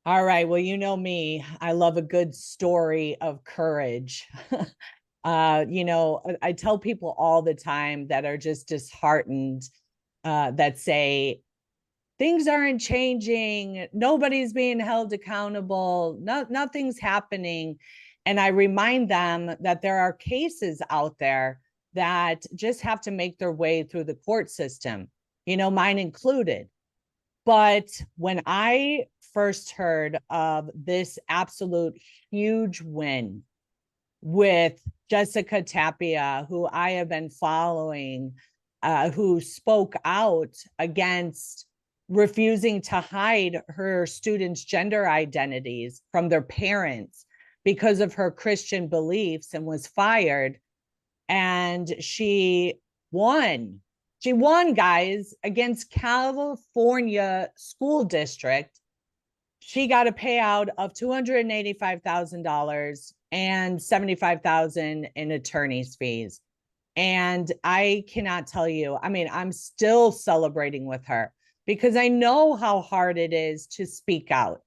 All right. Well, you know me. I love a good story of courage. I tell people all the time that are just disheartened, that say things aren't changing, nobody's being held accountable, nothing's happening. And I remind them that there are cases out there that just have to make their way through the court system, mine included. But when I first heard of this absolute huge win with Jessica Tapia, who I have been following, who spoke out against refusing to hide her students' gender identities from their parents because of her Christian beliefs and was fired. And she won. She won, guys, against California School District. She got a payout of $285,000 and $75,000 in attorney's fees. And I cannot tell you, I mean, I'm still celebrating with her because I know how hard it is to speak out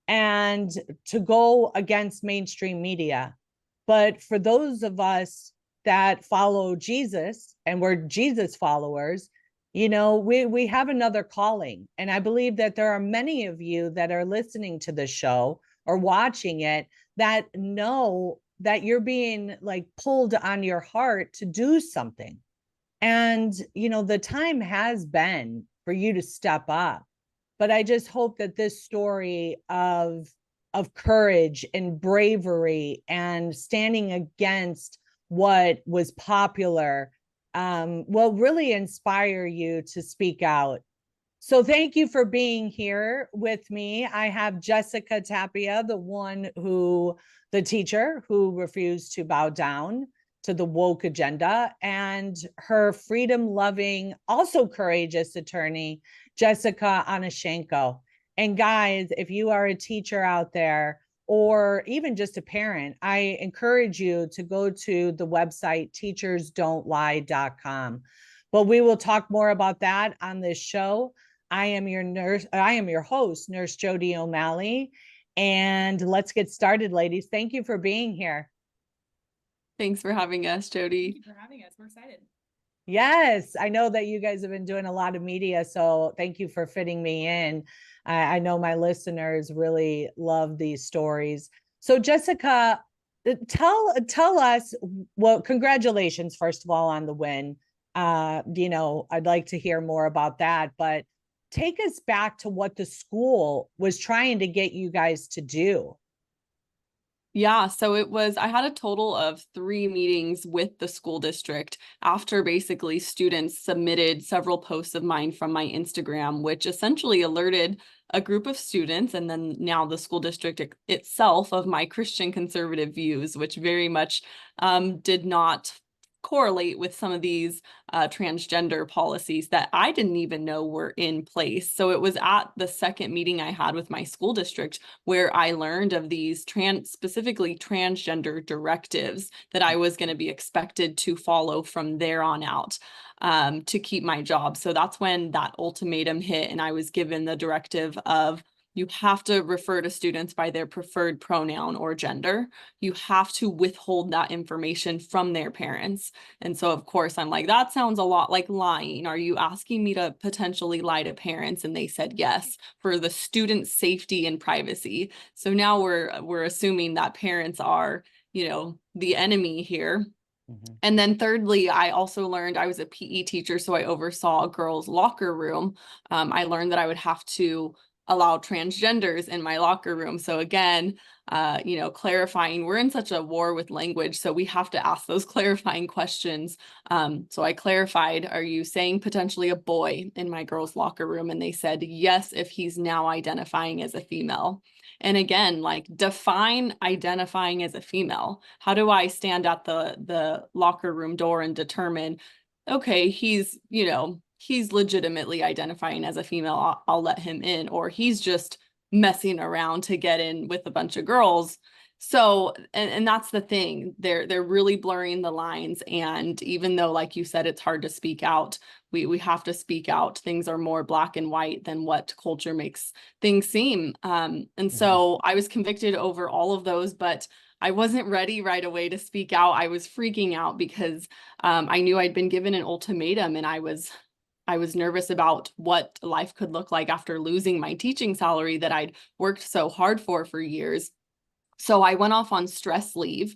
and to go against mainstream media. But for those of us that follow Jesus and we're Jesus followers, we have another calling. And I believe that there are many of you that are listening to the show or watching it that know that you're being like pulled on your heart to do something. And, the time has been for you to step up. But I just hope that this story of courage and bravery and standing against what was popular will really inspire you to speak out. So thank you for being here with me. I have Jessica Tapia, the teacher who refused to bow down to the woke agenda, and her freedom-loving, also courageous attorney, Jessica Onashenko. And guys, if you are a teacher out there, or even just a parent, I encourage you to go to the website teachersdon'tlie.com. But we will talk more about that on this show. I am your host, Nurse Jodi O'Malley. And let's get started, ladies. Thank you for being here. Thanks for having us, Jodi. Thank you for having us. We're excited. Yes, I know that you guys have been doing a lot of media, so thank you for fitting me in. I know my listeners really love these stories. So Jessica, tell us, well, congratulations, first of all, on the win. I'd like to hear more about that, but take us back to what the school was trying to get you guys to do. Yeah, so I had a total of 3 meetings with the school district after basically students submitted several posts of mine from my Instagram, which essentially alerted a group of students and then now the school district itself of my Christian conservative views, which very much did not correlate with some of these transgender policies that I didn't even know were in place. So it was at the second meeting I had with my school district where I learned of these specifically transgender directives that I was going to be expected to follow from there on out to keep my job. So that's when that ultimatum hit and I was given the directive of you have to refer to students by their preferred pronoun or gender. You have to withhold that information from their parents. And so, of course, I'm like, that sounds a lot like lying. Are you asking me to potentially lie to parents? And they said yes, for the student's safety and privacy. So now we're assuming that parents are, the enemy here. Mm-hmm. And then thirdly, I also learned I was a PE teacher, so I oversaw a girls' locker room. I learned that I would have to allow transgenders in my locker room. So again, clarifying, we're in such a war with language, so we have to ask those clarifying questions. So I clarified, are you saying potentially a boy in my girls' locker room? And they said, yes, if he's now identifying as a female. And again, like define identifying as a female. How do I stand at the locker room door and determine, okay, he's legitimately identifying as a female, I'll let him in, or he's just messing around to get in with a bunch of girls. So, and that's the thing, they're really blurring the lines. And even though, like you said, it's hard to speak out, we have to speak out. Things are more black and white than what culture makes things seem. And so I was convicted over all of those, but I wasn't ready right away to speak out. I was freaking out because I knew I'd been given an ultimatum, and I was nervous about what life could look like after losing my teaching salary that I'd worked so hard for years. So I went off on stress leave,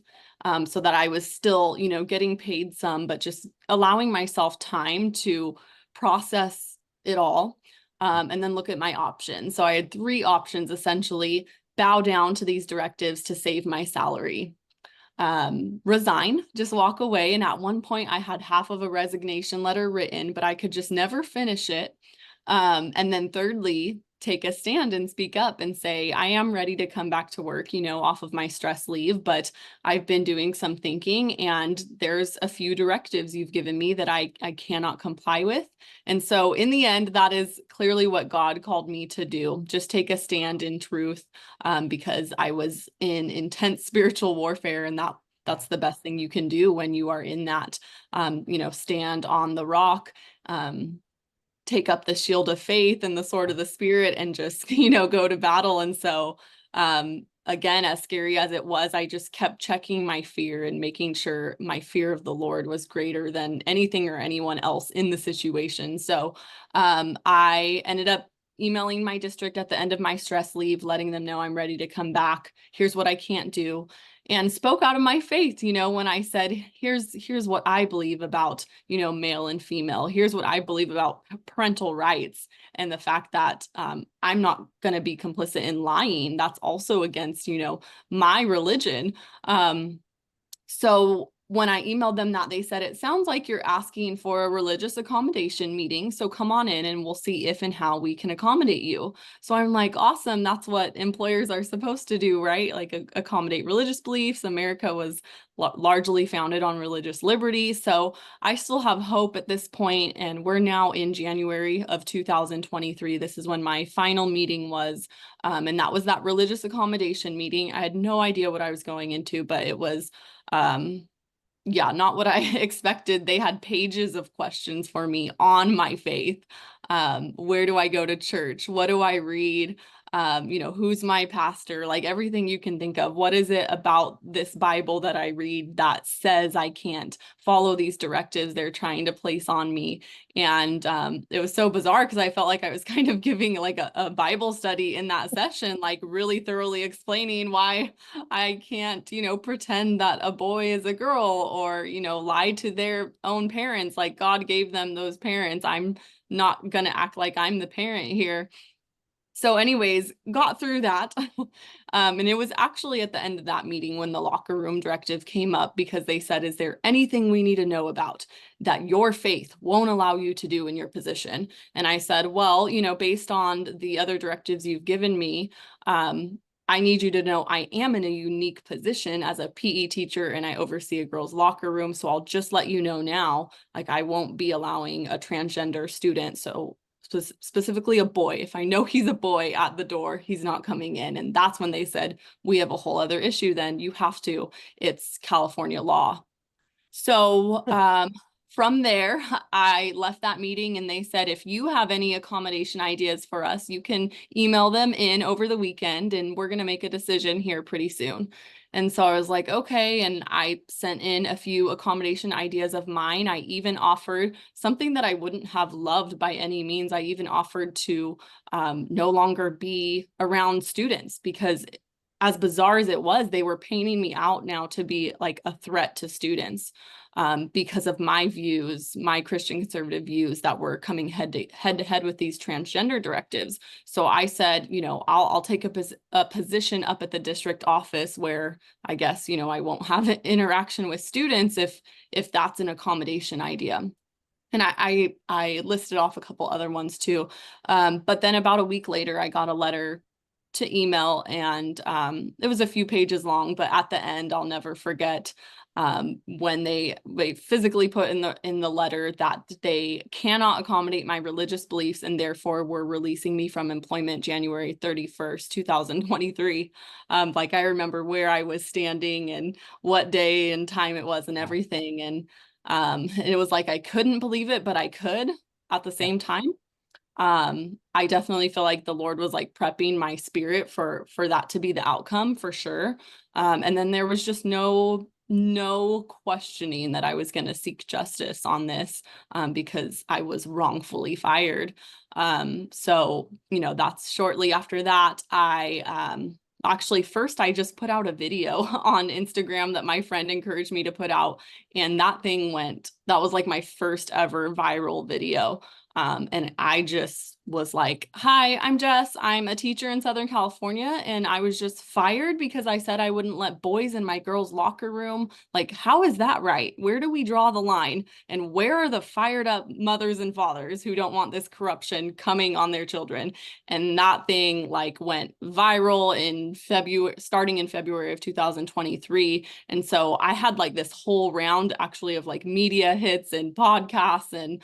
so that I was still, getting paid some, but just allowing myself time to process it all, and then look at my options. So I had three options, essentially: bow down to these directives to save my salary, resign, just walk away. And at one point I had half of a resignation letter written, but I could just never finish it. And then thirdly, take a stand and speak up and say, I am ready to come back to work, off of my stress leave, but I've been doing some thinking, and there's a few directives you've given me that I cannot comply with. And so in the end, that is clearly what God called me to do. Just take a stand in truth, because I was in intense spiritual warfare, and that's the best thing you can do when you are in that, stand on the rock, take up the shield of faith and the sword of the spirit, and just, go to battle. And so, again, as scary as it was, I just kept checking my fear and making sure my fear of the Lord was greater than anything or anyone else in the situation. So, I ended up emailing my district at the end of my stress leave, letting them know I'm ready to come back. Here's what I can't do. And spoke out of my faith, when I said, here's what I believe about, male and female. Here's what I believe about parental rights, and the fact that I'm not going to be complicit in lying. That's also against, my religion. So when I emailed them that, they said, it sounds like you're asking for a religious accommodation meeting. So come on in and we'll see if and how we can accommodate you. So I'm like, awesome. That's what employers are supposed to do, right? Like accommodate religious beliefs. America was largely founded on religious liberty. So I still have hope at this point. And we're now in January of 2023. This is when my final meeting was. And that was that religious accommodation meeting. I had no idea what I was going into, but it was, not what I expected. They had pages of questions for me on my faith. Where do I go to church? What do I read? Who's my pastor? Like everything you can think of. What is it about this Bible that I read that says I can't follow these directives they're trying to place on me? And it was so bizarre because I felt like I was kind of giving like a Bible study in that session, like really thoroughly explaining why I can't, pretend that a boy is a girl, or, lie to their own parents. Like God gave them those parents. I'm not going to act like I'm the parent here. So anyways, got through that. And it was actually at the end of that meeting when the locker room directive came up, because they said, is there anything we need to know about that your faith won't allow you to do in your position? And I said, well, based on the other directives you've given me, I need you to know I am in a unique position as a PE teacher, and I oversee a girls' locker room. So I'll just let you know now, like I won't be allowing a transgender student. So specifically a boy. If I know he's a boy at the door, he's not coming in. And that's when they said, we have a whole other issue then. You have to. It's California law. So from there, I left that meeting, and they said, if you have any accommodation ideas for us, you can email them in over the weekend, and we're going to make a decision here pretty soon. And so I was like, okay. And I sent in a few accommodation ideas of mine. I even offered something that I wouldn't have loved by any means. I even offered to no longer be around students, because as bizarre as it was, they were painting me out now to be like a threat to students, because of my views, my Christian conservative views that were coming head to head with these transgender directives. So I said, I'll take a position up at the district office where I guess, I won't have an interaction with students if that's an accommodation idea. And I listed off a couple other ones too. But then about a week later, I got a letter to email, and it was a few pages long, but at the end, I'll never forget. when they physically put in the letter that they cannot accommodate my religious beliefs and therefore were releasing me from employment January 31st, 2023. Like I remember where I was standing and what day and time it was and everything. And it was like I couldn't believe it, but I could at the same time. I definitely feel like the Lord was like prepping my spirit for that to be the outcome for sure. And then there was just no questioning that I was going to seek justice on this, because I was wrongfully fired. So, that's shortly after that, actually, first, I just put out a video on Instagram that my friend encouraged me to put out. And that was like my first ever viral video. And I just was like, hi, I'm Jess. I'm a teacher in Southern California. And I was just fired because I said I wouldn't let boys in my girls' locker room. Like, how is that right? Where do we draw the line? And where are the fired up mothers and fathers who don't want this corruption coming on their children? And that thing like went viral starting in February of 2023. And so I had like this whole round actually of like media hits and podcasts and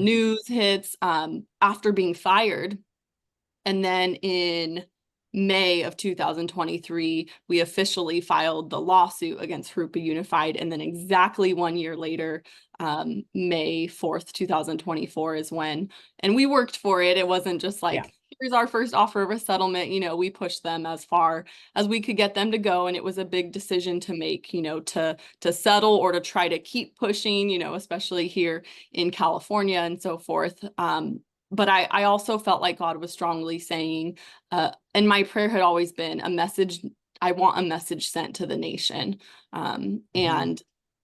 news hits after being fired. And then in May of 2023, we officially filed the lawsuit against Jurupa Unified. And then exactly 1 year later, May 4th, 2024 is when, and we worked for it. It wasn't just like, here's our first offer of a settlement. We pushed them as far as we could get them to go. And it was a big decision to make, to settle or to try to keep pushing, especially here in California and so forth. But I also felt like God was strongly saying, and my prayer had always been I want a message sent to the nation. And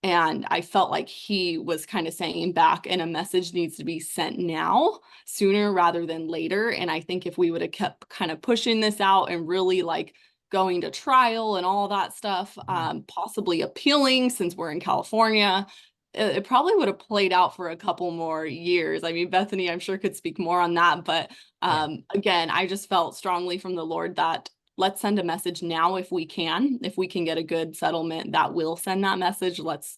I felt like he was kind of saying back, and a message needs to be sent now, sooner rather than later. And I think if we would have kept kind of pushing this out and really like going to trial and all that stuff, possibly appealing since we're in California, it probably would have played out for a couple more years. I mean, Bethany, I'm sure could speak more on that. But again, I just felt strongly from the Lord that let's send a message now if we can get a good settlement that will send that message. Let's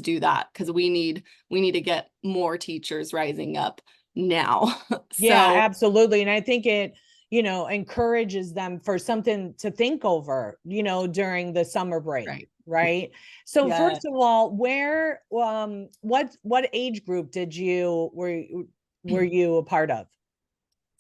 do that because we need to get more teachers rising up now. Yeah, absolutely. And I think it, encourages them for something to think over, during the summer break. Right. So first of all, what age group were you a part of?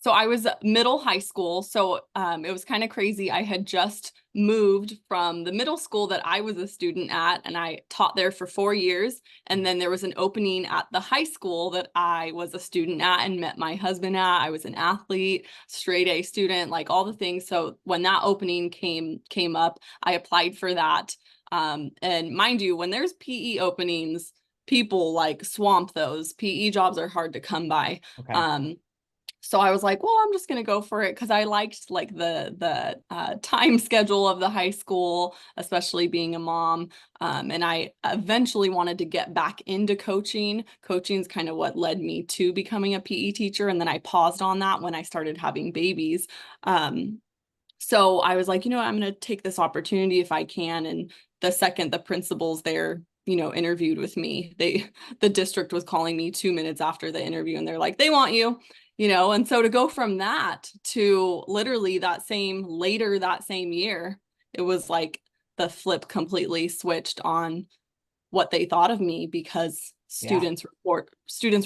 So I was middle high school. So it was kind of crazy. I had just moved from the middle school that I was a student at, and I taught there for 4 years. And then there was an opening at the high school that I was a student at and met my husband at. I was an athlete, straight A student, like all the things. So when that opening came up, I applied for that. And mind you, when there's PE openings, people like swamp those. PE jobs are hard to come by. Okay. So I was like, well, I'm just going to go for it because I liked like the time schedule of the high school, especially being a mom. And I eventually wanted to get back into coaching. Coaching is kind of what led me to becoming a PE teacher. And then I paused on that when I started having babies. So I was like, I'm going to take this opportunity if I can. And the second the principals there, interviewed with me, the district was calling me 2 minutes after the interview and they're like, they want you. And so to go from that to literally later that same year, it was like the flip completely switched on what they thought of me because students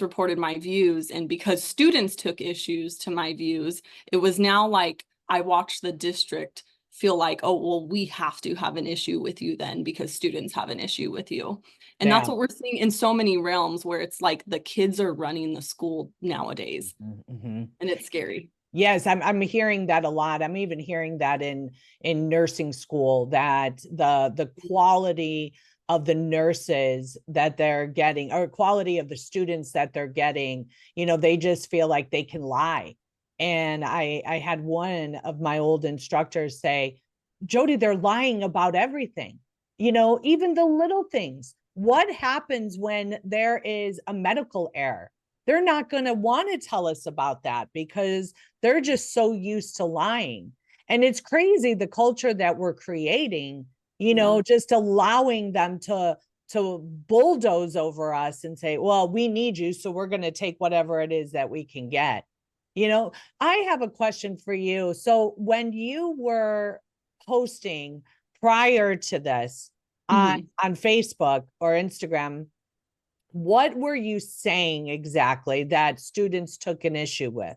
reported my views. And because students took issues to my views, it was now like I watched the district feel like, oh, well, we have to have an issue with you then because students have an issue with you. And that's what we're seeing in so many realms where it's like the kids are running the school nowadays. And it's scary. Yes, I'm hearing that a lot. I'm even hearing that in nursing school that the quality of the nurses that they're getting or quality of the students that they're getting, they just feel like they can lie. And I had one of my old instructors say, Jodi, they're lying about everything, even the little things. What happens when there is a medical error? They're not going to want to tell us about that because they're just so used to lying. And it's crazy the culture that we're creating Yeah. just allowing them to bulldoze over us and say, well, we need you, so we're going to take whatever it is that we can get. I have a question for you. So when you were posting prior to this on Mhm. on Facebook or Instagram, what were you saying exactly that students took an issue with?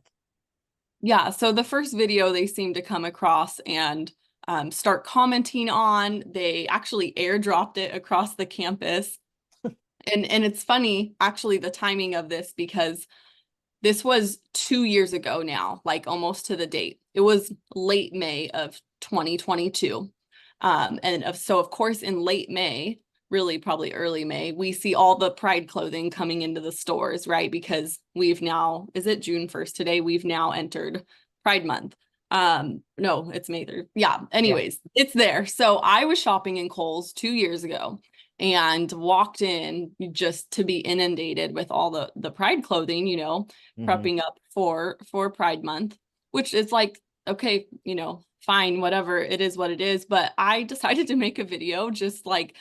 Yeah, so the first video they seemed to come across and start commenting on, they actually airdropped it across the campus. And it's funny, actually, the timing of this, because this was 2 years ago now, like almost to the date. It was late May of 2022. So of course, in late May, really probably early May, we see all the Pride clothing coming into the stores, right? Because we've now, is it June 1st today? We've now entered Pride Month. No, it's May 3rd. Yeah, Yeah. anyways, it's there. So I was shopping in Kohl's 2 years ago and walked in just to be inundated with all the Pride clothing, Mhm. prepping up for Pride Month, which is like, okay, fine, whatever, it is what it is. But I decided to make a video just like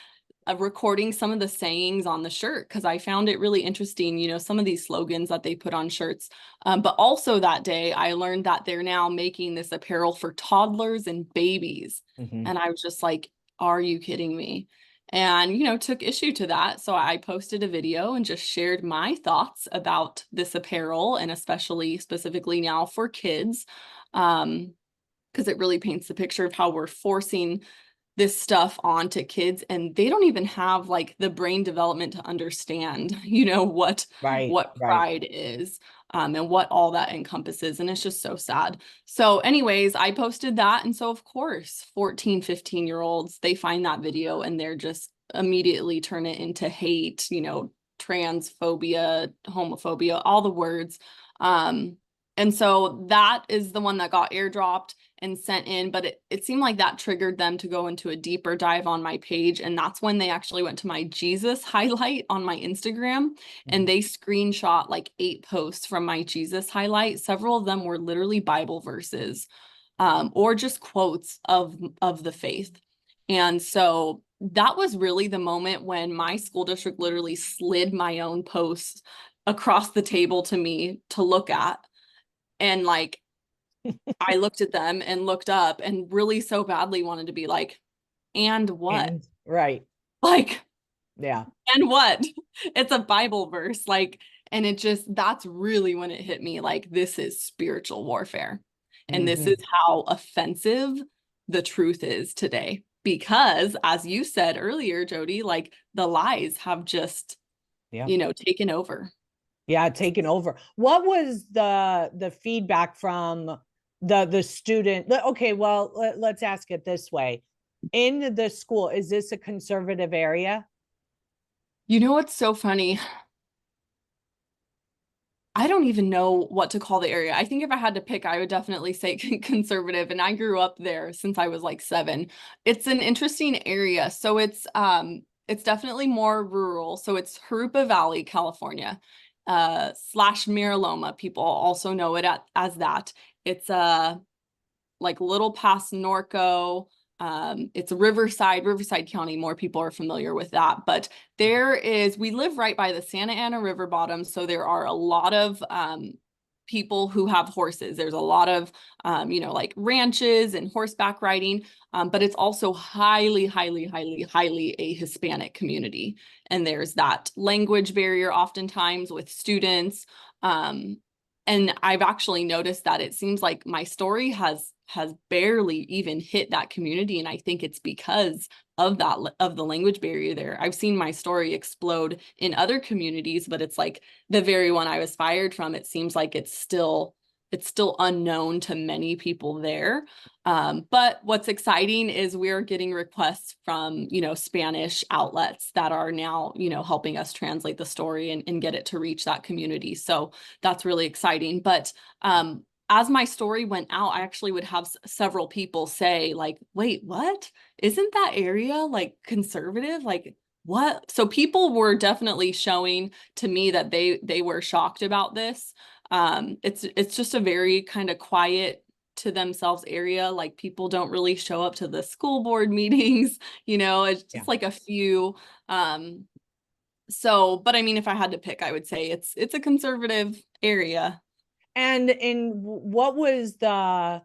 recording some of the sayings on the shirt because I found it really interesting, some of these slogans that they put on shirts. But also that day, I learned that they're now making this apparel for toddlers and babies. Mhm. And I was just like, are you kidding me? And, took issue to that. So I posted a video and just shared my thoughts about this apparel and especially specifically now for kids. Because it really paints the picture of how we're forcing this stuff onto kids and they don't even have like the brain development to understand, what Right, what right. pride is, and what all that encompasses. And it's just so sad. So anyways, I posted that. And so of course, 14, 15-year-olds, they find that video and they're just immediately turn it into hate, transphobia, homophobia, all the words. And so that is the one that got airdropped and sent in, but it seemed like that triggered them to go into a deeper dive on my page. And that's when they actually went to my Jesus highlight on my Instagram and Mhm. they screenshot like 8 posts from my Jesus highlight. Several of them were literally Bible verses, or just quotes of the faith. And so that was really the moment when my school district literally slid my own posts across the table to me to look at. And like, I looked at them and looked up and really so badly wanted to be like, and what? And right. Like, Yeah. and what? It's a Bible verse. Like, and that's really when it hit me. Like, this is spiritual warfare. And this is Mhm. how offensive the truth is today. Because as you said earlier, Jodi, like the lies have just, Yeah. taken over. Yeah, taken over. What was the feedback from the student? Okay, well, let's ask it this way. In the school, is this a conservative area? You know what's so funny? I don't even know what to call the area. I think if I had to pick, I would definitely say conservative. And I grew up there since I was like 7. It's an interesting area. So it's definitely more rural. So it's Jurupa Valley, California, slash Miraloma. People also know it as that. It's like little past Norco. It's Riverside County. More people are familiar with that, but we live right by the Santa Ana River bottom. So there are a lot of people who have horses. There's a lot of, like ranches and horseback riding, but it's also highly, highly, highly, highly a Hispanic community. And there's that language barrier oftentimes with students. And I've actually noticed that it seems like my story has barely even hit that community. And I think it's because of the language barrier there. I've seen my story explode in other communities, but it's like the very one I was fired from, it seems like it's still unknown to many people there. But what's exciting is we're getting requests from, Spanish outlets that are now, helping us translate the story and get it to reach that community. So that's really exciting. But as my story went out, I actually would have several people say like, wait, what? Isn't that area like conservative? Like, what? So people were definitely showing to me that they were shocked about this. It's just a very kind of quiet to themselves area. Like people don't really show up to the school board meetings, it's just like a few. So, but I mean, if I had to pick, I would say it's a conservative area. And what was the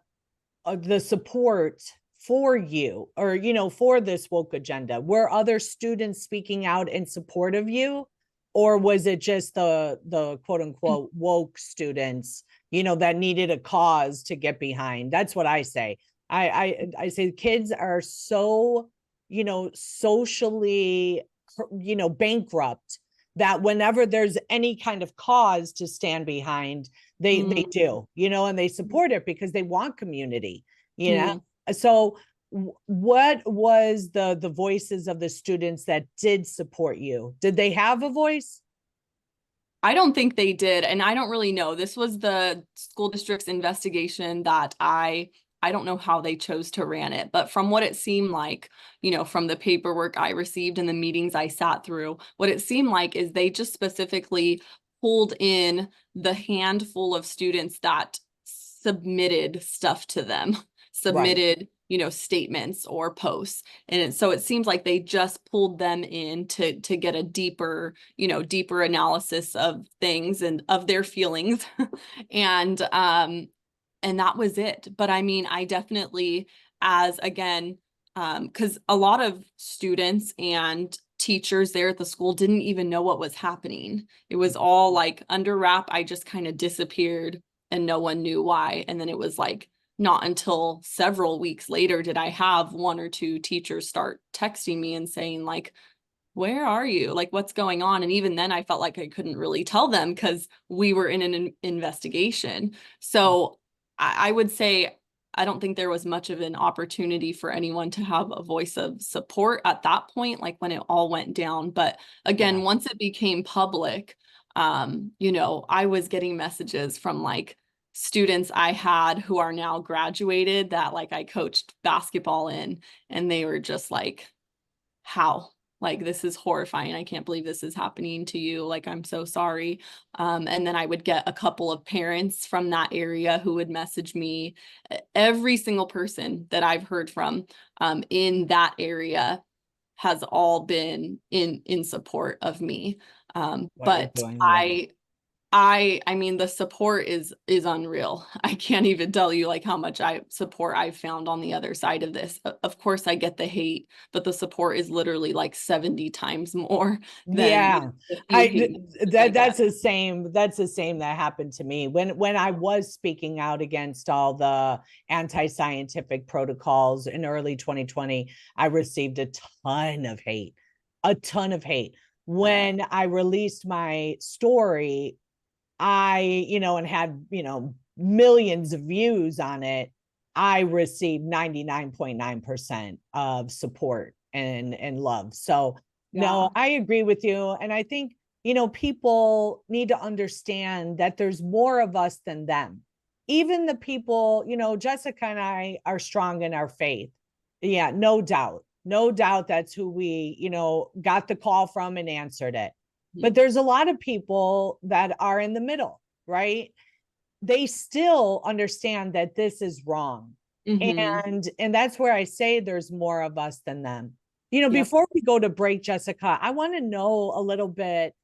support for you, or for this woke agenda? Were other students speaking out in support of you, or was it just the quote unquote woke students that needed a cause to get behind? That's what I say. I say kids are so socially bankrupt, that whenever there's any kind of cause to stand behind, they do, and they support it because they want community. So what was the voices of the students that did support you? Did they have a voice? I don't think they did, and I don't really know. This was the school district's investigation that I don't know how they chose to ran it, but from what it seemed like, from the paperwork I received and the meetings I sat through, what it seemed like is they just specifically pulled in the handful of students that submitted stuff to them, submitted, statements or posts. And so it seems like they just pulled them in to get a deeper analysis of things and of their feelings. And that was it. But I mean, I definitely, because a lot of students and teachers there at the school didn't even know what was happening. It was all like under wrap. I just kind of disappeared and no one knew why. And then it was like not until several weeks later did I have one or two teachers start texting me and saying like, where are you? Like, what's going on? And even then I felt like I couldn't really tell them because we were in an investigation. So I would say I don't think there was much of an opportunity for anyone to have a voice of support at that point, like when it all went down. But again, once it became public, I was getting messages from like students I had who are now graduated that like I coached basketball in, and they were just like, how? Like, this is horrifying. I can't believe this is happening to you. Like, I'm so sorry. And then I would get a couple of parents from that area who would message me. Every single person that I've heard from in that area has all been in support of me. But I mean, the support is unreal. I can't even tell you like how much support I've found on the other side of this. Of course, I get the hate, but the support is literally like 70 times more than that's the same. That's the same that happened to me when I was speaking out against all the anti-scientific protocols in early 2020. I received a ton of hate. When I released my story, and had, millions of views on it, I received 99.9% of support and love. So no, I agree with you. And I think, people need to understand that there's more of us than them. Even the people, Jessica and I are strong in our faith. Yeah, no doubt. No doubt that's who we, got the call from and answered it. But there's a lot of people that are in the middle, right? They still understand that this is wrong. And that's where I say there's more of us than them. Before we go to break, Jessica, I want to know a little bit,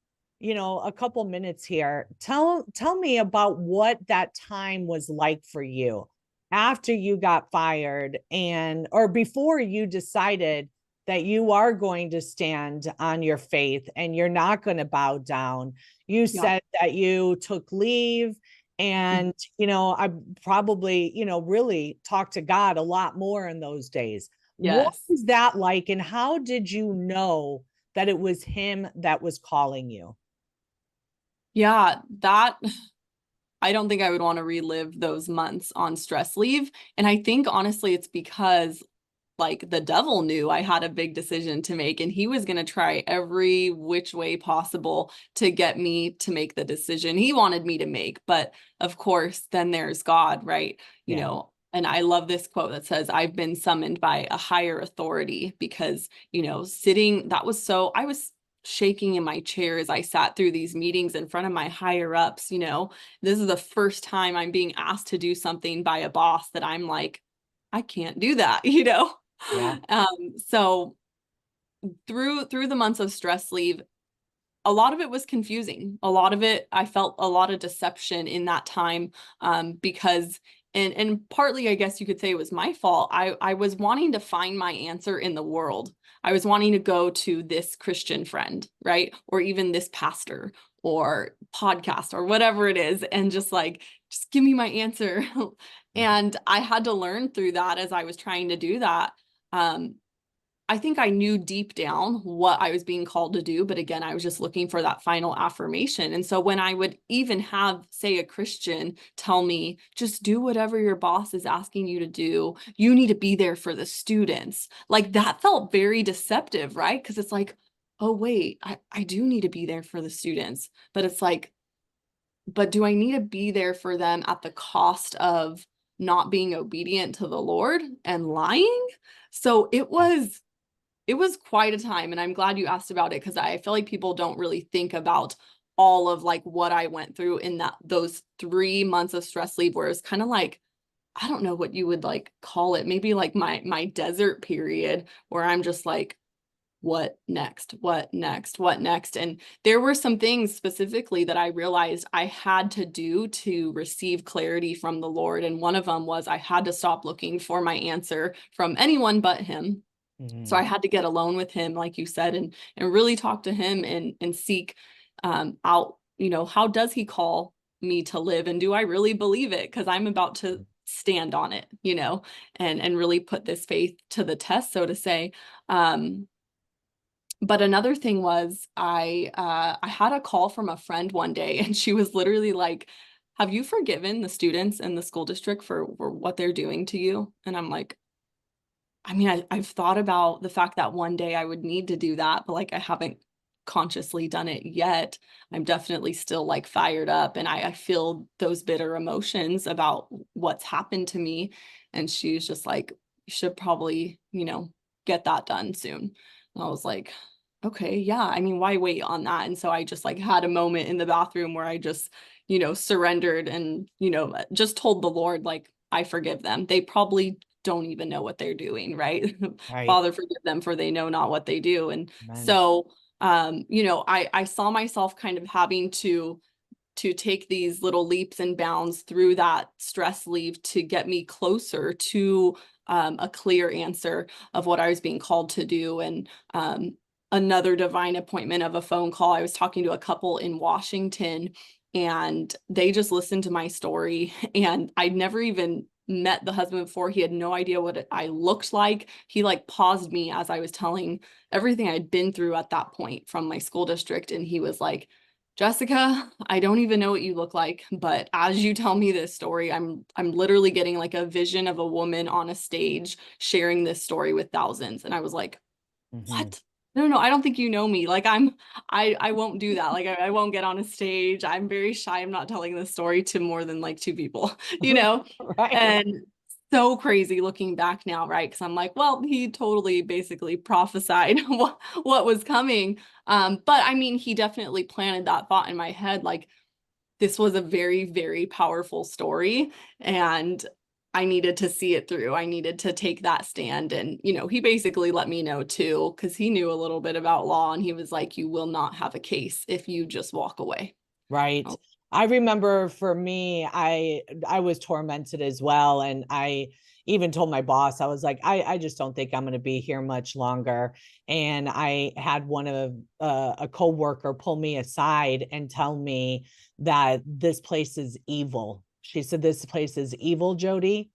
a couple minutes here. Tell me about what that time was like for you after you got fired, or before you decided that you are going to stand on your faith and you're not going to bow down. You said that you took leave, and, I probably, really talked to God a lot more in those days. What was that like? And how did you know that it was him that was calling you? Yeah, I don't think I would want to relive those months on stress leave. And I think honestly, it's because like the devil knew I had a big decision to make, and he was going to try every which way possible to get me to make the decision he wanted me to make. But of course, then there's God, right? And I love this quote that says, I've been summoned by a higher authority, because, I was shaking in my chair as I sat through these meetings in front of my higher ups. This is the first time I'm being asked to do something by a boss that I'm like, I can't do that, Yeah. So through the months of stress leave, a lot of it was confusing. A lot of it, I felt a lot of deception in that time, because, and partly, I guess you could say it was my fault. I was wanting to find my answer in the world. I was wanting to go to this Christian friend, right? Or even this pastor or podcast or whatever it is. And just give me my answer. And I had to learn through that as I was trying to do that. I think I knew deep down what I was being called to do, but again, I was just looking for that final affirmation. And so when I would even have, say, a Christian tell me, just do whatever your boss is asking you to do, you need to be there for the students, that felt very deceptive, right? Because it's like, oh, wait, I do need to be there for the students, but it's like, but do I need to be there for them at the cost of not being obedient to the Lord and lying? So it was quite a time, and I'm glad you asked about it, because I feel like people don't really think about all of what I went through in those 3 months of stress leave, where it's kind of like, I don't know what you would call it, maybe my desert period, where I'm just like, what next? What next? What next? And there were some things specifically that I realized I had to do to receive clarity from the Lord. And one of them was I had to stop looking for my answer from anyone but him. So I had to get alone with him, like you said, and really talk to him and seek out, how does he call me to live? And do I really believe it? Because I'm about to stand on it, and really put this faith to the test, so to say. But another thing was I had a call from a friend one day, and she was literally like, have you forgiven the students in the school district for what they're doing to you? And I'm like, I mean, I've thought about the fact that one day I would need to do that, but I haven't consciously done it yet. I'm definitely still fired up, and I feel those bitter emotions about what's happened to me. And she's just like, you should probably, get that done soon. And I was like, okay, yeah. I mean, why wait on that? And so I just had a moment in the bathroom where I just, surrendered and, just told the Lord, I forgive them. They probably don't even know what they're doing, right? Right. Father, forgive them, for they know not what they do. And Amen. so, I saw myself kind of having to take these little leaps and bounds through that stress leave to get me closer to a clear answer of what I was being called to do. And another divine appointment of a phone call. I was talking to a couple in Washington, and they just listened to my story, and I'd never even met the husband before. He had no idea what I looked like. He paused me as I was telling everything I'd been through at that point from my school district. And he was like, Jessica, I don't even know what you look like, but as you tell me this story, I'm literally getting a vision of a woman on a stage sharing this story with thousands. And I was like, Mhm. what? No, I don't think you know me. I won't do that. I won't get on a stage. I'm very shy. I'm not telling this story to more than 2 people, Right. and so crazy looking back now, right? Because I'm like, well, he totally basically prophesied what was coming. But I mean, he definitely planted that thought in my head, this was a very, very powerful story, and I needed to see it through. I needed to take that stand. And, he basically let me know too, because he knew a little bit about law, and he was like, you will not have a case if you just walk away. Right. Oh. I remember for me, I was tormented as well. And I even told my boss, I was like, I just don't think I'm going to be here much longer. And I had one of a coworker pull me aside and tell me that this place is evil. She said, this place is evil, Jodi,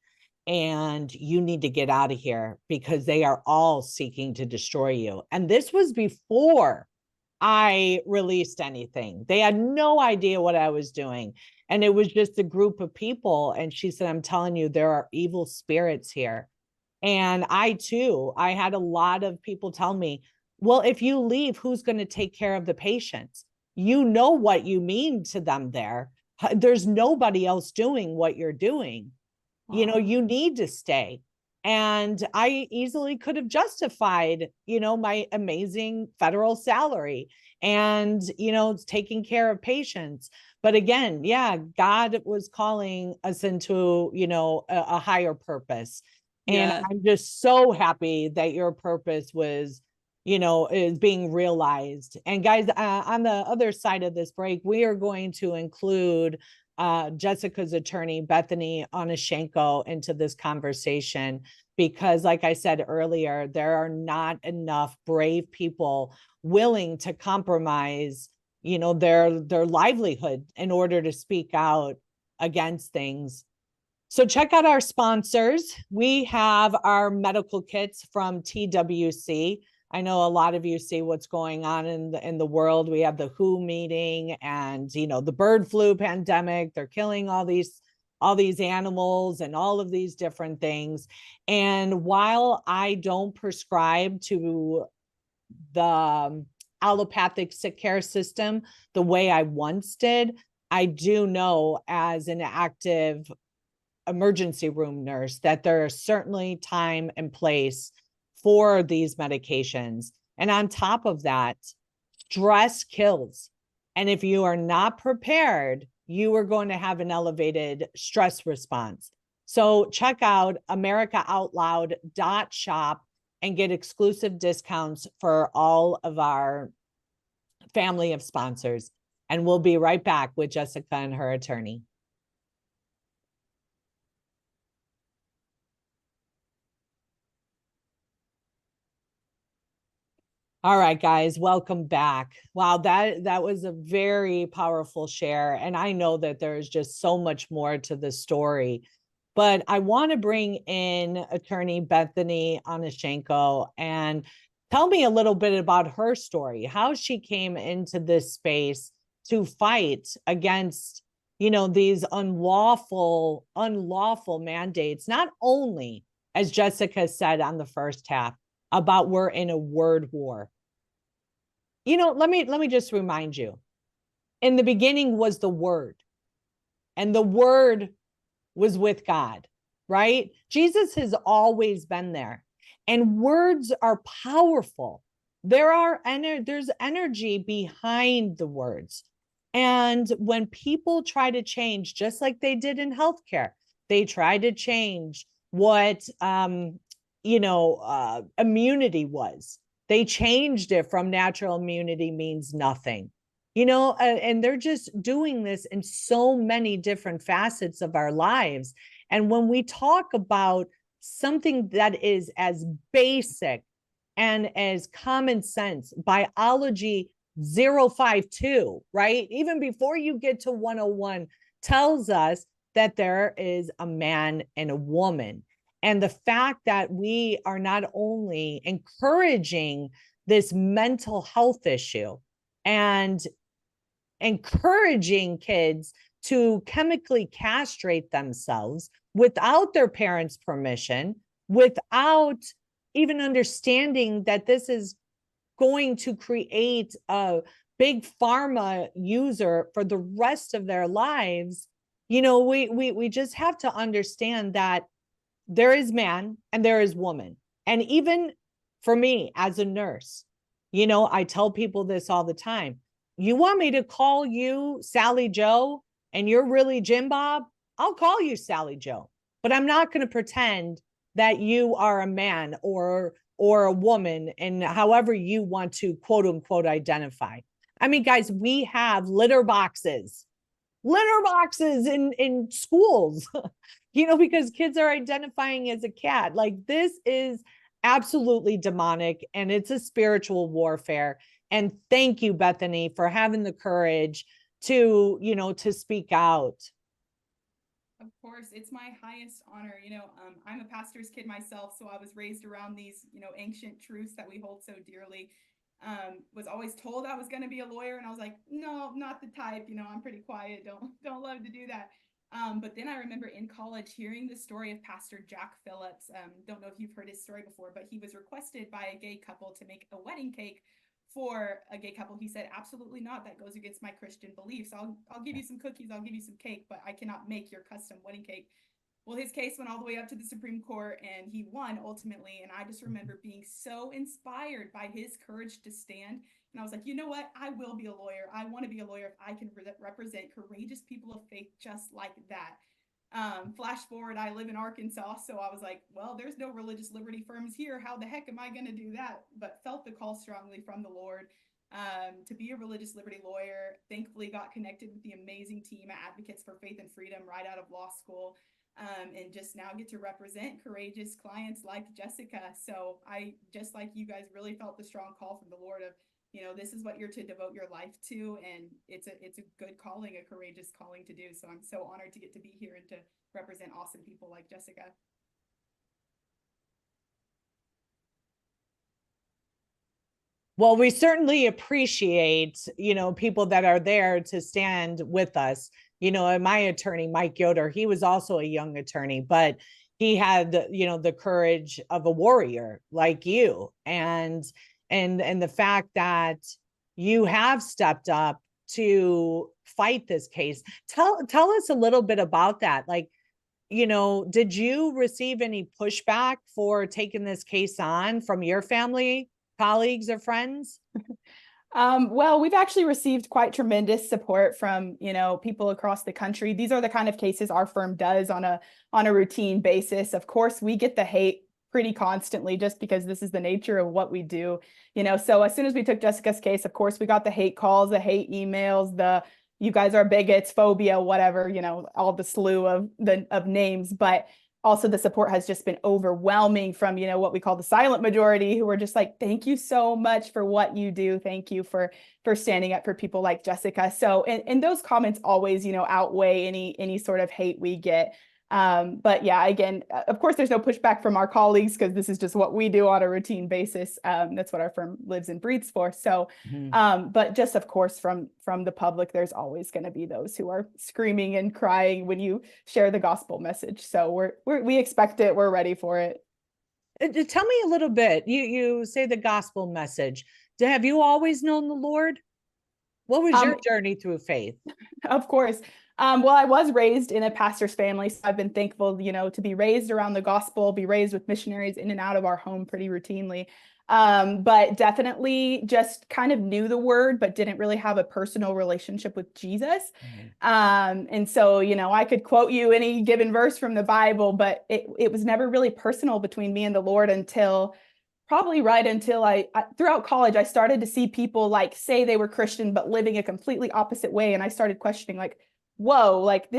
and you need to get out of here because they are all seeking to destroy you. And this was before I released anything. They had no idea what I was doing. And it was just a group of people. And she said, I'm telling you, there are evil spirits here. And I too, I had a lot of people tell me, well, if you leave, who's going to take care of the patients? You know what you mean to them there. There's nobody else doing what you're doing. Wow. You need to stay. And I easily could have justified, my amazing federal salary and, taking care of patients. But again, yeah, God was calling us into, a higher purpose. And Yeah. I'm just so happy that your purpose was, is being realized. And guys, on the other side of this break, we are going to include Jessica's attorney, Bethany Onashenko, into this conversation because, like I said earlier, there are not enough brave people willing to compromise, their livelihood in order to speak out against things. So check out our sponsors. We have our medical kits from TWC. I know a lot of you see what's going on in the world. We have the WHO meeting and the bird flu pandemic. They're killing all these animals and all of these different things. And while I don't prescribe to the allopathic sick care system the way I once did, I do know as an active emergency room nurse that there is certainly time and place for these medications. And on top of that, stress kills. And if you are not prepared, you are going to have an elevated stress response. So check out americaoutloud.shop and get exclusive discounts for all of our family of sponsors. And we'll be right back with Jessica and her attorney. All right, guys, welcome back. Wow, that was a very powerful share. And I know that there's just so much more to the story. But I want to bring in attorney Bethany Onashenko and tell me a little bit about her story, how she came into this space to fight against, these unlawful mandates, not only, as Jessica said on the first half, about we're in a word war. Let me just remind you. In the beginning was the word, and the word was with God, right? Jesus has always been there. And words are powerful. There's energy behind the words. And when people try to change, just like they did in healthcare, they try to change what immunity was. They changed it from natural immunity means nothing. And they're just doing this in so many different facets of our lives. And when we talk about something that is as basic and as common sense, biology 052, right? Even before you get to 101, tells us that there is a man and a woman. And the fact that we are not only encouraging this mental health issue and encouraging kids to chemically castrate themselves without their parents' permission, without even understanding that this is going to create a big pharma user for the rest of their lives. We just have to understand that there is man and there is woman. And even for me as a nurse, I tell people this all the time. You want me to call you Sally Joe and you're really Jim Bob? I'll call you Sally Joe, but I'm not going to pretend that you are a man or a woman, and however you want to quote unquote identify. I mean, guys, we have litter boxes in schools, because kids are identifying as a cat. Like, this is absolutely demonic and it's a spiritual warfare. And thank you, Bethany, for having the courage to, to speak out. Of course, it's my highest honor. I'm a pastor's kid myself, so I was raised around these, ancient truths that we hold so dearly. Was always told I was going to be a lawyer, and I was like, no, not the type. I'm pretty quiet. Don't love to do that. But then I remember in college hearing the story of Pastor Jack Phillips. Don't know if you've heard his story before, but he was requested by a gay couple to make a wedding cake for a gay couple. He said, absolutely not. That goes against my Christian beliefs. I'll give you some cookies. I'll give you some cake, but I cannot make your custom wedding cake. Well, his case went all the way up to the Supreme Court and he won ultimately. And I just remember being so inspired by his courage to stand. And I was like, you know what? I will be a lawyer. I want to be a lawyer if I can represent courageous people of faith just like that. Flash forward, I live in Arkansas. So I was like, well, there's no religious liberty firms here. How the heck am I going to do that? But felt the call strongly from the Lord to be a religious liberty lawyer. Thankfully got connected with the amazing team at Advocates for Faith and Freedom right out of law school. And just now get to represent courageous clients like Jessica. So I, just like you guys, really felt the strong call from the Lord of, you know, this is what you're to devote your life to. And it's a good calling, a courageous calling to do. So I'm so honored to get to be here and to represent awesome people like Jessica. Well, we certainly appreciate, you know, people that are there to stand with us. You know, and my attorney, Mike Yoder, he was also a young attorney, but he had, you know, the courage of a warrior like you. And the fact that you have stepped up to fight this case. Tell us a little bit about that. Like, you know, did you receive any pushback for taking this case on from your family, colleagues, or friends? Well, we've actually received quite tremendous support from, you know, people across the country. These are the kind of cases our firm does on a routine basis. Of course, we get the hate pretty constantly just because this is the nature of what we do, you know. So as soon as we took Jessica's case, of course, we got the hate calls, the hate emails, the you guys are bigots, phobia, whatever, you know, all the slew of names. But also the support has just been overwhelming from, you know, what we call the silent majority, who are just like, thank you so much for what you do. Thank you for standing up for people like Jessica. So, and those comments always, you know, outweigh any sort of hate we get. But yeah, again, of course, there's no pushback from our colleagues because this is just what we do on a routine basis. That's what our firm lives and breathes for. So, but just of course, from the public, there's always going to be those who are screaming and crying when you share the gospel message. So we expect it. We're ready for it. Tell me a little bit. You say the gospel message. Have you always known the Lord? What was your journey through faith? Of course. Well, I was raised in a pastor's family, so I've been thankful, you know, to be raised around the gospel, be raised with missionaries in and out of our home pretty routinely. But definitely just kind of knew the word, but didn't really have a personal relationship with Jesus. And so, you know, I could quote you any given verse from the Bible, but it was never really personal between me and the Lord until probably right until I throughout college, I started to see people like say they were Christian, but living a completely opposite way. And I started questioning like, whoa, like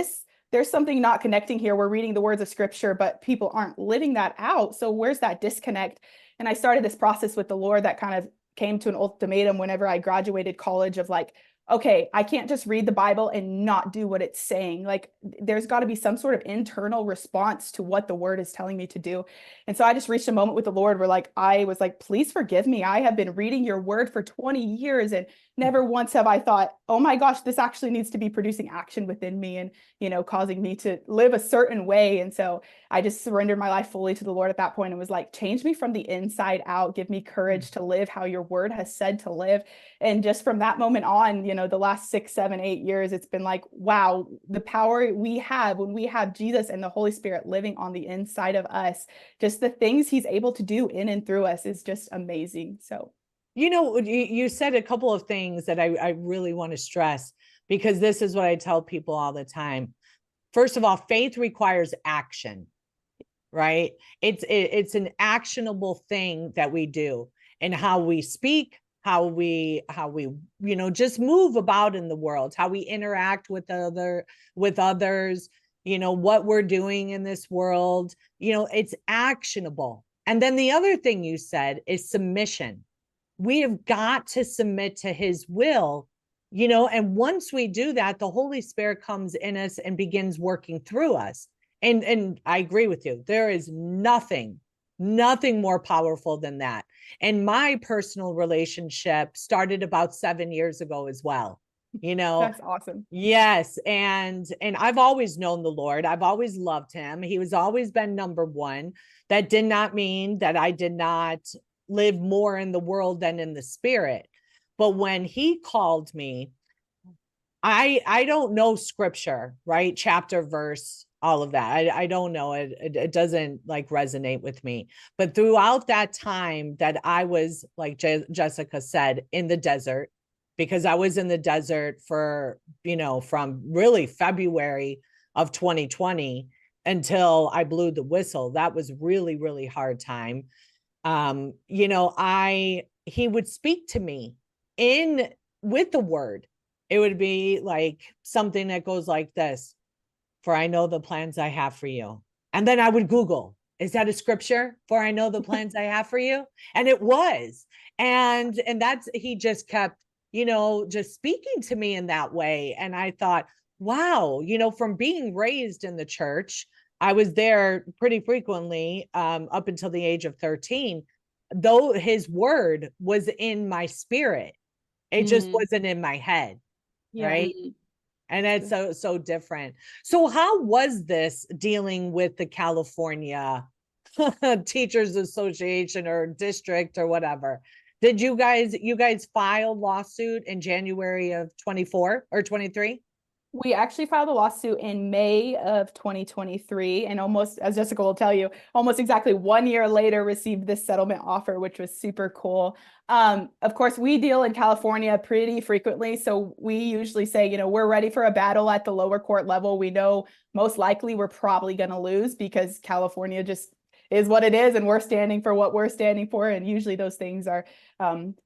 there's something not connecting here. We're reading the words of scripture, but people aren't living that out. So where's that disconnect? And I started this process with the Lord that kind of came to an ultimatum whenever I graduated college of like, okay, I can't just read the Bible and not do what it's saying. Like there's got to be some sort of internal response to what the word is telling me to do. And so I just reached a moment with the Lord where like, I was like, please forgive me. I have been reading your word for 20 years and never once have I thought, oh my gosh, this actually needs to be producing action within me and, you know, causing me to live a certain way. And so I just surrendered my life fully to the Lord at that point and was like, change me from the inside out, give me courage to live how your word has said to live. And just from that moment on, you know, the last 6, 7, 8 years, it's been like, wow, the power we have when we have Jesus and the Holy Spirit living on the inside of us, just the things he's able to do in and through us is just amazing. So, you know, you said a couple of things that I really want to stress, because this is what I tell people all the time. First of all, faith requires action, right? It's an actionable thing that we do, and how we speak, how we, you know, just move about in the world, how we interact with others, you know, what we're doing in this world, you know, it's actionable. And then the other thing you said is submission. We have got to submit to his will, you know, and once we do that, the Holy Spirit comes in us and begins working through us. And I agree with you. There is nothing more powerful than that. And my personal relationship started about 7 years ago as well. You know, that's awesome. Yes. And I've always known the Lord. I've always loved him. He was always been number one. That did not mean that I did not live more in the world than in the spirit. But when he called me, I don't know scripture, right? Chapter, verse, all of that. I don't know. It doesn't like resonate with me. But throughout that time that I was, like Jessica said, in the desert, because I was in the desert for, from really February of 2020 until I blew the whistle. That was really, really hard time. He would speak to me with the word. It would be like something that goes like this: for I know the plans I have for you. And then I would Google, is that a scripture? For I know the plans I have for you. And it was. And he just kept, just speaking to me in that way. And I thought, wow, from being raised in the church, I was there pretty frequently, up until the age of 13, though his word was in my spirit. It just wasn't in my head. Yeah. Right. And it's so different. So how was this dealing with the California Teachers Association or district or whatever? Did you guys file lawsuit in January of 24 or 23? We actually filed a lawsuit in May of 2023, and almost, as Jessica will tell you, almost exactly 1 year later received this settlement offer, which was super cool. Of course, we deal in California pretty frequently, so we usually say, we're ready for a battle at the lower court level. We know most likely we're probably going to lose because California just is what it is, and we're standing for what we're standing for, and usually those things are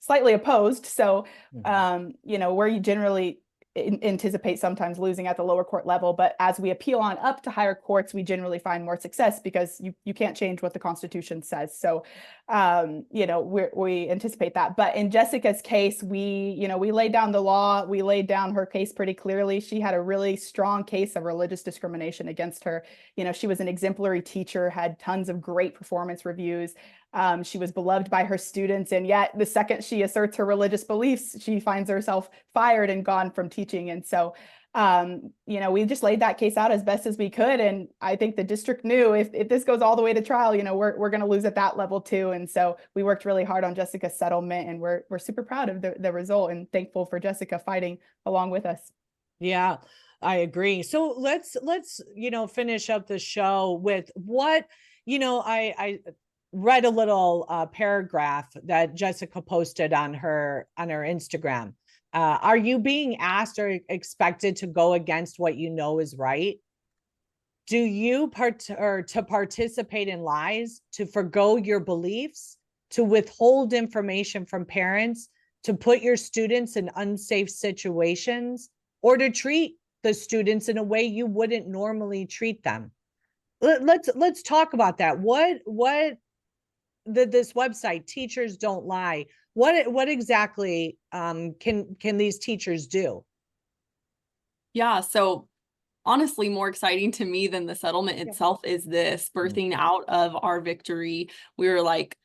slightly opposed. So, we're generally anticipate sometimes losing at the lower court level, but as we appeal on up to higher courts, we generally find more success because you can't change what the Constitution says. So, we anticipate that. But in Jessica's case, we laid down the law. We laid down her case pretty clearly. She had a really strong case of religious discrimination against her. She was an exemplary teacher, had tons of great performance reviews. She was beloved by her students, and yet the second she asserts her religious beliefs, she finds herself fired and gone from teaching. And so, we just laid that case out as best as we could. And I think the district knew if this goes all the way to trial, we're going to lose at that level too. And so we worked really hard on Jessica's settlement, and we're super proud of the result and thankful for Jessica fighting along with us. Yeah, I agree. So let's finish up the show with what, I read a little paragraph that Jessica posted on her Instagram. Are you being asked or expected to go against what you know is right? Do you to participate in lies, to forgo your beliefs, to withhold information from parents, to put your students in unsafe situations, or to treat the students in a way you wouldn't normally treat them? Let's talk about that. What this website, Teachers Don't Lie, what exactly can these teachers do? Yeah, so honestly, more exciting to me than the settlement itself is this birthing out of our victory. We were like,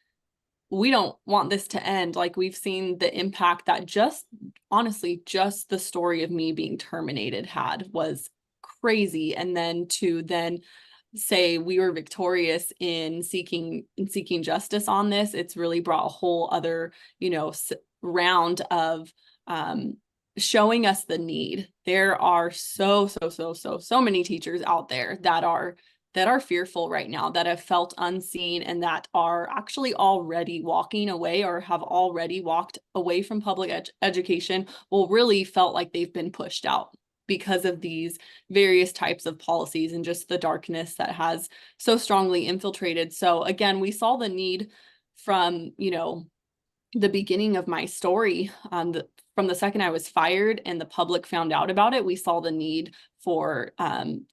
we don't want this to end. Like, we've seen the impact that just the story of me being terminated was crazy. And then to say we were victorious in seeking justice on this, it's really brought a whole other, round of showing us the need. There are so many teachers out there that are fearful right now, that have felt unseen, and that are actually already walking away or have already walked away from public education, really felt like they've been pushed out because of these various types of policies and just the darkness that has so strongly infiltrated. So again, we saw the need from, the beginning of my story, from the second I was fired and the public found out about it. We saw the need for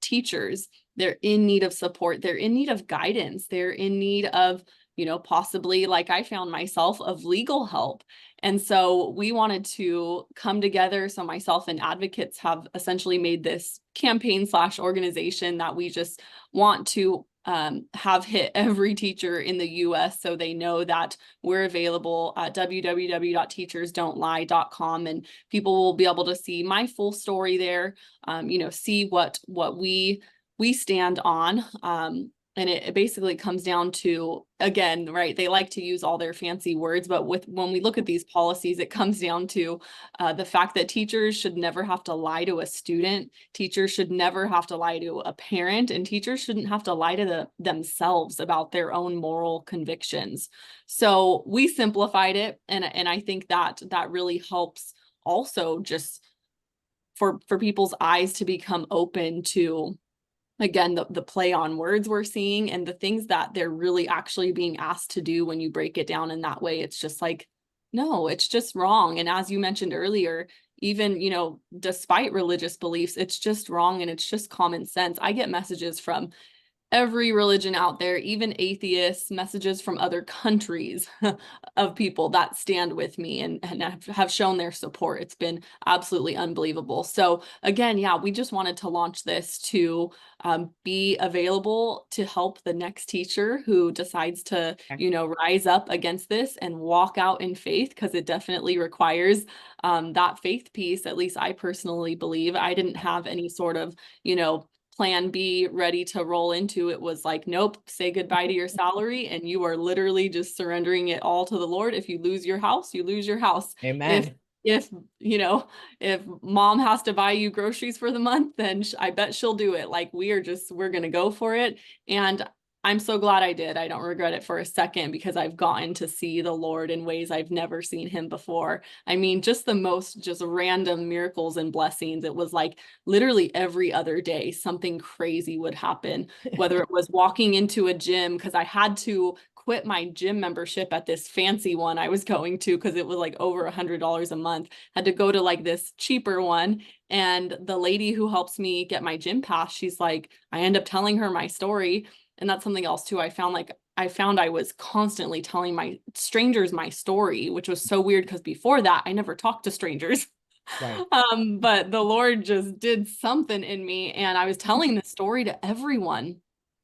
teachers. They're in need of support. They're in need of guidance. They're in need of, possibly, like I found myself, of legal help. And so we wanted to come together. So myself and advocates have essentially made this campaign/organization that we just want to have hit every teacher in the US, so they know that we're available at www.teachersdon'tlie.com, and people will be able to see my full story there, see what we stand on, And it basically comes down to, again, right, they like to use all their fancy words, but when we look at these policies, it comes down to the fact that teachers should never have to lie to a student, teachers should never have to lie to a parent, and teachers shouldn't have to lie to themselves about their own moral convictions. So we simplified it, and I think that really helps also just for people's eyes to become open to, again, the play on words we're seeing and the things that they're really actually being asked to do. When you break it down in that way, it's just like, no, it's just wrong. And as you mentioned earlier, even, despite religious beliefs, it's just wrong. And it's just common sense. I get messages from every religion out there, even atheists, messages from other countries of people that stand with me and have shown their support. It's been absolutely unbelievable. So again, yeah, we just wanted to launch this to be available to help the next teacher who decides to, rise up against this and walk out in faith, because it definitely requires that faith piece. At least I personally believe. I didn't have any sort of, plan B ready to roll into. It was like, nope, say goodbye to your salary, and you are literally just surrendering it all to the Lord. If you lose your house, you lose your house. Amen. If mom has to buy you groceries for the month, then I bet she'll do it. Like, we're going to go for it. And I'm so glad I did. I don't regret it for a second, because I've gotten to see the Lord in ways I've never seen him before. I mean, just the most just random miracles and blessings. It was like literally every other day, something crazy would happen, whether it was walking into a gym, because I had to quit my gym membership at this fancy one I was going to, because it was like over $100 a month. Had to go to like this cheaper one. And the lady who helps me get my gym pass, she's like, I end up telling her my story. And that's something else too. I found I was constantly telling my strangers my story, which was so weird, because before that I never talked to strangers. Right. But the Lord just did something in me, and I was telling the story to everyone.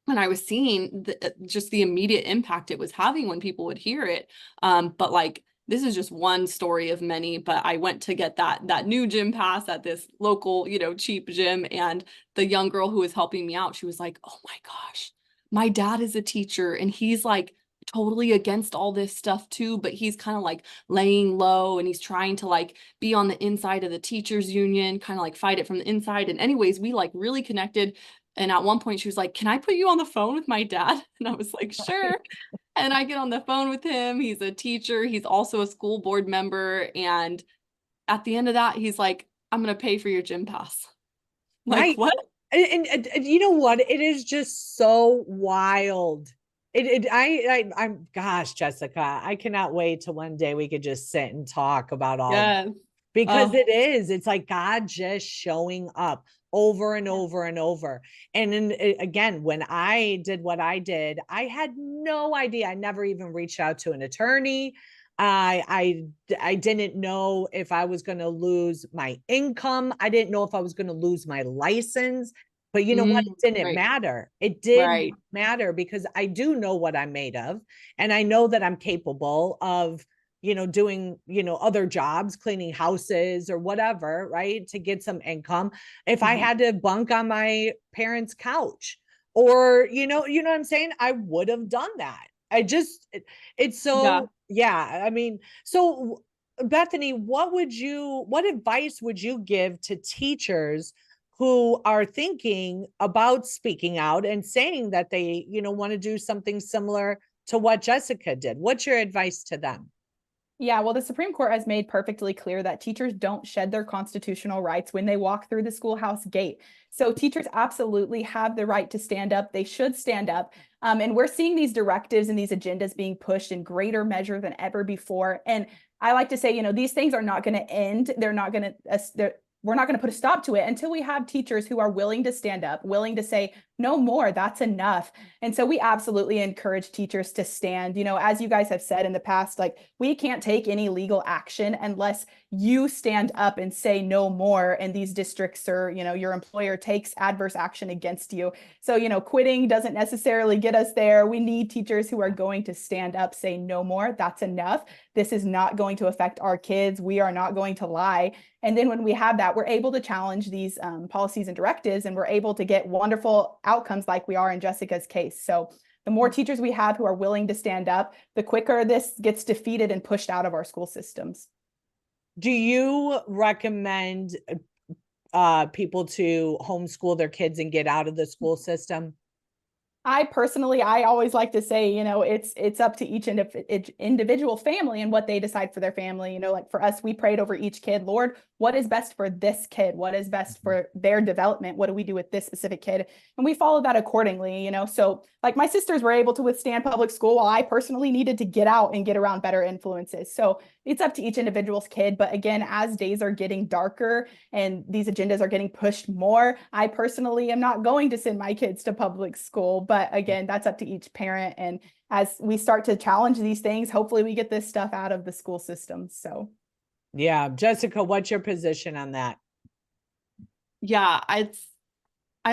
And I was seeing just the immediate impact it was having when people would hear it. But like, this is just one story of many. But I went to get that new gym pass at this local, cheap gym. And the young girl who was helping me out, she was like, oh my gosh, my dad is a teacher, and he's like totally against all this stuff too, but he's kind of like laying low, and he's trying to like be on the inside of the teachers union, kind of like fight it from the inside. And anyways, we like really connected. And at one point she was like, can I put you on the phone with my dad? And I was like, sure. And I get on the phone with him. He's a teacher. He's also a school board member. And at the end of that, he's like, I'm going to pay for your gym pass. Like, Right. what? And you know what? It is just so wild. I'm gosh, Jessica, I cannot wait till one day we could just sit and talk about all Yes. because it's like God just showing up over and over and over. And then again, when I did what I did, I had no idea. I never even reached out to an attorney. I didn't know if I was going to lose my income. I didn't know if I was going to lose my license. But you know what? It didn't matter. It did matter, because I do know what I'm made of. And I know that I'm capable of, doing, other jobs, cleaning houses or whatever, right? To get some income. If I had to bunk on my parents' couch, or, you know what I'm saying? I would have done that. It's so, yeah. I mean, so Bethany, what advice would you give to teachers who are thinking about speaking out and saying that they, want to do something similar to what Jessica did? What's your advice to them? Yeah, well, the Supreme Court has made perfectly clear that teachers don't shed their constitutional rights when they walk through the schoolhouse gate. So teachers absolutely have the right to stand up. They should stand up. And we're seeing these directives and these agendas being pushed in greater measure than ever before. And I like to say, these things are not going to end. We're not going to put a stop to it until we have teachers who are willing to stand up, willing to say, no more, that's enough. And so we absolutely encourage teachers to stand. As you guys have said in the past, like, we can't take any legal action unless you stand up and say no more, and these districts or, your employer takes adverse action against you. So, quitting doesn't necessarily get us there. We need teachers who are going to stand up, say no more, that's enough. This is not going to affect our kids. We are not going to lie. And then when we have that, we're able to challenge these policies and directives, and we're able to get wonderful outcomes like we are in Jessica's case. So the more teachers we have who are willing to stand up, the quicker this gets defeated and pushed out of our school systems. Do you recommend people to homeschool their kids and get out of the school system? I personally, I always like to say, you know, it's up to each individual family and what they decide for their family. You know, like for us, we prayed over each kid, Lord, what is best for this kid? What is best for their development? What do we do with this specific kid? And we followed that accordingly, you know. So like my sisters were able to withstand public school while I personally needed to get out and get around better influences. So it's up to each individual's kid. But again, as days are getting darker and these agendas are getting pushed more, I personally am not going to send my kids to public school. But again, that's up to each parent. And as we start to challenge these things, hopefully we get this stuff out of the school system. So yeah, Jessica, what's your position on that? Yeah, I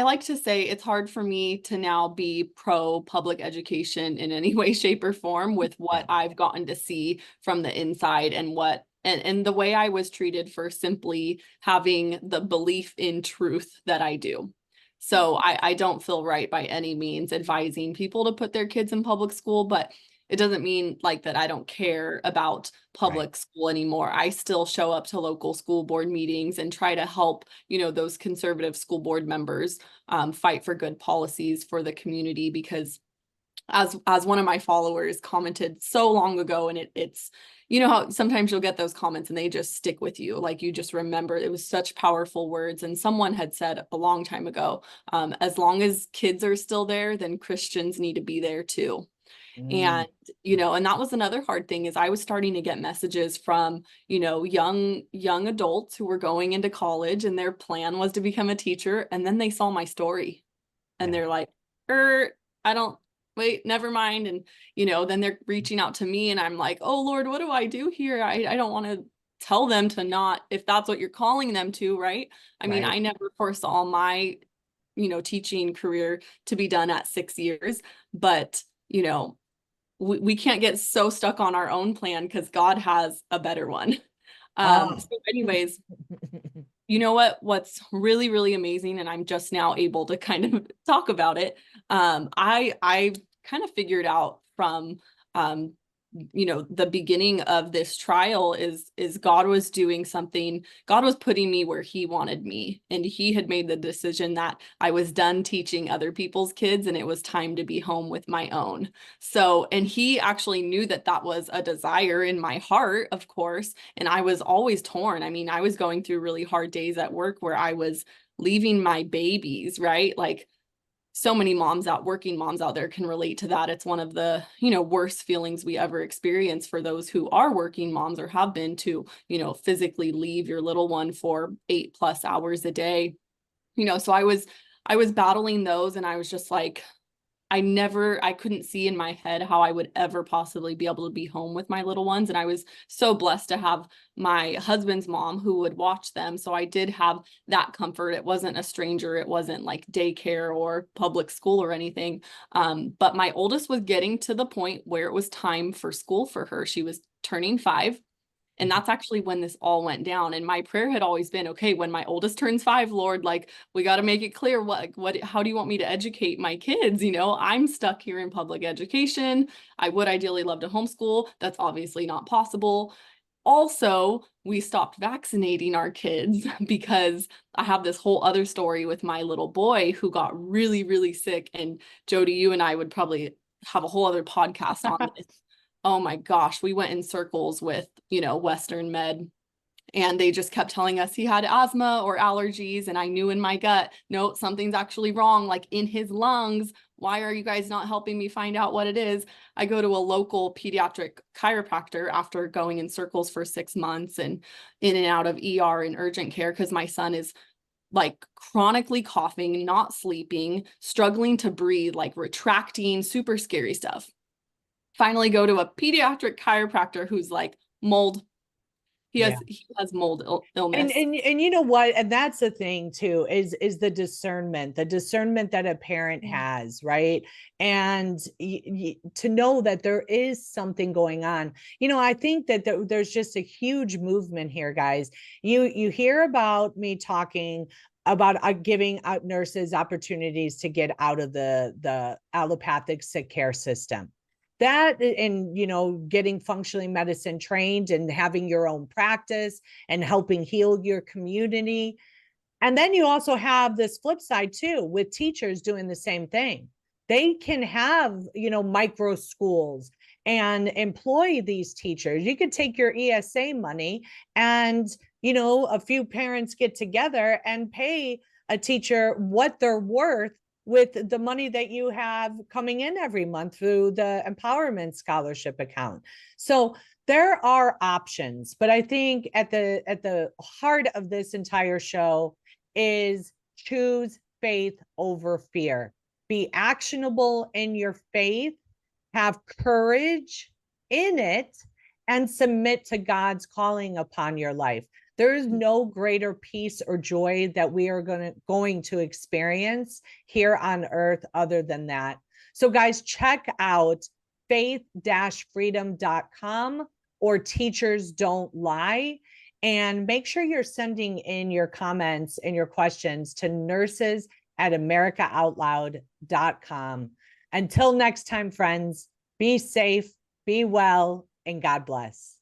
like to say it's hard for me to now be pro public education in any way, shape, or form with what I've gotten to see from the inside and and the way I was treated for simply having the belief in truth that I do. So I don't feel right by any means advising people to put their kids in public school, but it doesn't mean like that I don't care about public school anymore. I still show up to local school board meetings and try to help, you know, those conservative school board members fight for good policies for the community, because as one of my followers commented so long ago, and it's, you know, how sometimes you'll get those comments and they just stick with you. Like you just remember, it was such powerful words. And someone had said a long time ago, as long as kids are still there, then Christians need to be there too. And, you know, and that was another hard thing, is I was starting to get messages from, you know, young adults who were going into college and their plan was to become a teacher. And then they saw my story and they're like, never mind. And, you know, then they're reaching out to me and I'm like, oh Lord, what do I do here? I don't want to tell them to not, if that's what you're calling them to, right? I mean, I never foresaw my, you know, teaching career to be done at 6 years, but, you know, we can't get so stuck on our own plan because God has a better one. So anyways, you know what's really, really amazing, and I'm just now able to kind of talk about it. I kind of figured out from you know, the beginning of this trial is God was doing something. God was putting me where he wanted me, and he had made the decision that I was done teaching other people's kids and it was time to be home with my own. So, and he actually knew that that was a desire in my heart, of course, and I was always torn. I mean, I was going through really hard days at work where I was leaving my babies, right? Like, so many working moms out there can relate to that. It's one of the, you know, worst feelings we ever experience for those who are working moms or have been, to, you know, physically leave your little one for 8+ hours a day. You know, so I was battling those, and I was just like, I couldn't see in my head how I would ever possibly be able to be home with my little ones. And I was so blessed to have my husband's mom who would watch them. So I did have that comfort. It wasn't a stranger. It wasn't like daycare or public school or anything. But my oldest was getting to the point where it was time for school for her. She was turning 5. And that's actually when this all went down. And my prayer had always been, okay, when my oldest turns 5, Lord, like, we got to make it clear how do you want me to educate my kids? You know, I'm stuck here in public education. I would ideally love to homeschool. That's obviously not possible. Also, we stopped vaccinating our kids because I have this whole other story with my little boy who got really, really sick. And Jodi, you and I would probably have a whole other podcast on this. Oh my gosh, we went in circles with, you know, Western Med, and they just kept telling us he had asthma or allergies. And I knew in my gut, no, something's actually wrong, like in his lungs. Why are you guys not helping me find out what it is? I go to a local pediatric chiropractor after going in circles for 6 months and in and out of ER and urgent care, because my son is like chronically coughing, not sleeping, struggling to breathe, like retracting, super scary stuff. Finally go to a pediatric chiropractor who's like, mold. He has mold illness. And you know what? And that's the thing too, is the discernment that a parent has, right? And to know that there is something going on. You know, I think that there's just a huge movement here, guys. You hear about me talking about giving out nurses opportunities to get out of the allopathic sick care system. That, and, you know, getting functionally medicine trained and having your own practice and helping heal your community. And then you also have this flip side too, with teachers doing the same thing. They can have, you know, micro schools and employ these teachers. You could take your ESA money and, you know, a few parents get together and pay a teacher what they're worth with the money that you have coming in every month through the empowerment scholarship account. So there are options, but I think at the heart of this entire show is choose faith over fear. Be actionable in your faith, have courage in it, and submit to God's calling upon your life. There is no greater peace or joy that we are going to experience here on earth other than that. So guys, check out faith-freedom.com or Teachers Don't Lie, and make sure you're sending in your comments and your questions to nurses@americaoutloud.com. Until next time, friends, be safe, be well, and God bless.